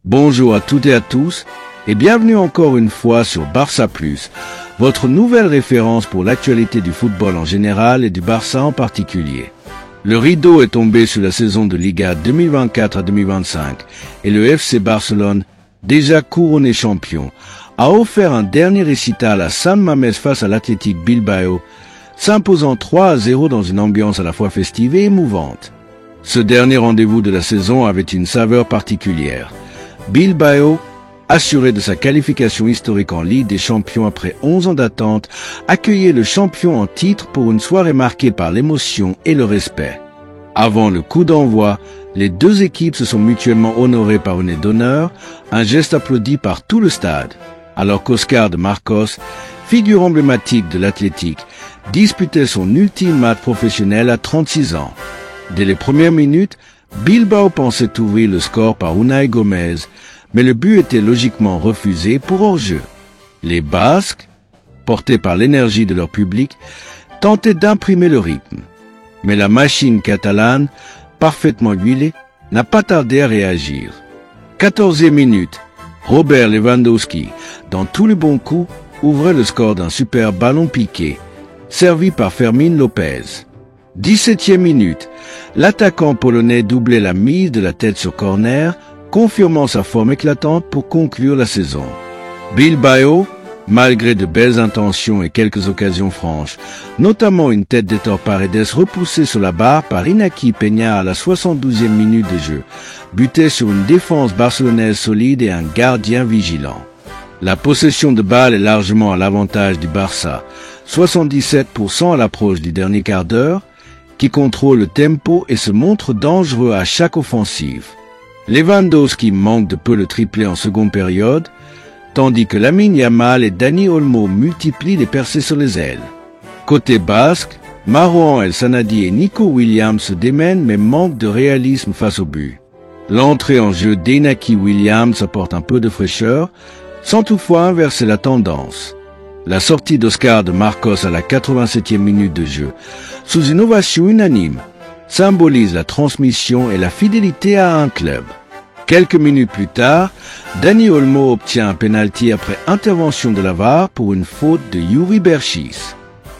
Bonjour à toutes et à tous et bienvenue encore une fois sur Barça Plus, votre nouvelle référence pour l'actualité du football en général et du Barça en particulier. Le rideau est tombé sur la saison de Liga 2024 à 2025 et le FC Barcelone, déjà couronné champion, a offert un dernier récital à San Mamés face à l'Athletic Bilbao, s'imposant 3-0 dans une ambiance à la fois festive et émouvante. Ce dernier rendez-vous de la saison avait une saveur particulière. Bilbao, assuré de sa qualification historique en Ligue des Champions après 11 ans d'attente, accueillait le champion en titre pour une soirée marquée par l'émotion et le respect. Avant le coup d'envoi, les deux équipes se sont mutuellement honorées par une aide d'honneur, un geste applaudi par tout le stade, alors qu'Oscar de Marcos, figure emblématique de l'Athletic, disputait son ultime match professionnel à 36 ans. Dès les premières minutes, Bilbao pensait ouvrir le score par Unai Gomez, mais le but était logiquement refusé pour hors-jeu. Les Basques, portés par l'énergie de leur public, tentaient d'imprimer le rythme. Mais la machine catalane, parfaitement huilée, n'a pas tardé à réagir. 14e minute, Robert Lewandowski, dans tous les bons coups, ouvrait le score d'un super ballon piqué, servi par Fermín López. 17e minute, l'attaquant polonais doublait la mise de la tête sur corner, confirmant sa forme éclatante pour conclure la saison. Bilbao, malgré de belles intentions et quelques occasions franches, notamment une tête d'Héctor Paredes repoussée sur la barre par Iñaki Peña à la 72e minute de jeu, butait sur une défense barcelonaise solide et un gardien vigilant. La possession de balle est largement à l'avantage du Barça, 77% à l'approche du dernier quart d'heure, qui contrôle le tempo et se montre dangereux à chaque offensive. Lewandowski manque de peu le triplé en seconde période, tandis que Lamine Yamal et Dani Olmo multiplient les percées sur les ailes. Côté basque, Marouane El Sanadi et Nico Williams se démènent mais manquent de réalisme face au but. L'entrée en jeu d'Iñaki Williams apporte un peu de fraîcheur, sans toutefois inverser la tendance. La sortie d'Oscar de Marcos à la 87e minute de jeu, sous une ovation unanime, symbolise la transmission et la fidélité à un club. Quelques minutes plus tard, Dani Olmo obtient un pénalty après intervention de la VAR pour une faute de Yuri Berchis.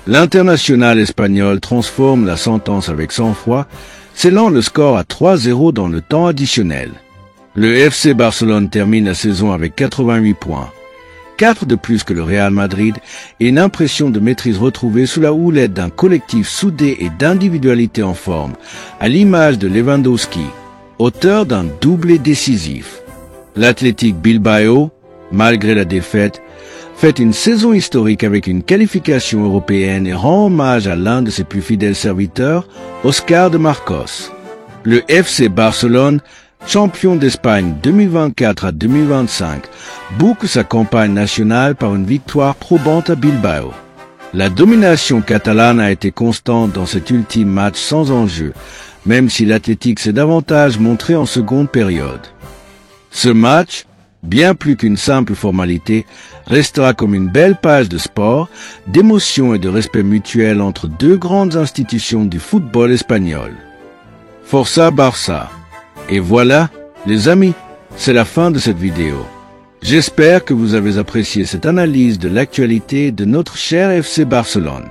L'international espagnol transforme la sentence avec sang-froid, scellant le score à 3-0 dans le temps additionnel. Le FC Barcelone termine la saison avec 88 points. 4 de plus que le Real Madrid et une impression de maîtrise retrouvée sous la houlette d'un collectif soudé et d'individualité en forme, à l'image de Lewandowski, auteur d'un doublé décisif. L'Athletic Bilbao, malgré la défaite, fait une saison historique avec une qualification européenne et rend hommage à l'un de ses plus fidèles serviteurs, Oscar de Marcos. Le FC Barcelone, champion d'Espagne 2024 à 2025, boucle sa campagne nationale par une victoire probante à Bilbao. La domination catalane a été constante dans cet ultime match sans enjeu, même si l'Athletic s'est davantage montré en seconde période. Ce match, bien plus qu'une simple formalité, restera comme une belle page de sport, d'émotion et de respect mutuel entre deux grandes institutions du football espagnol. Força Barça. Et voilà, les amis, c'est la fin de cette vidéo. J'espère que vous avez apprécié cette analyse de l'actualité de notre cher FC Barcelone.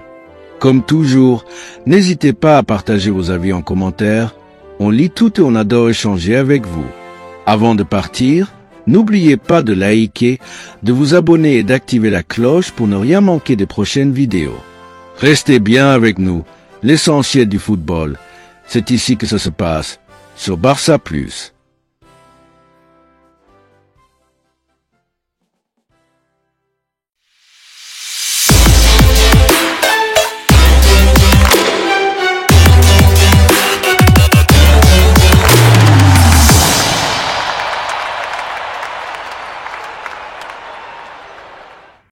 Comme toujours, n'hésitez pas à partager vos avis en commentaire. On lit tout et on adore échanger avec vous. Avant de partir, n'oubliez pas de liker, de vous abonner et d'activer la cloche pour ne rien manquer des prochaines vidéos. Restez bien avec nous, l'essentiel du football. C'est ici que ça se passe. Sur Barça Plus.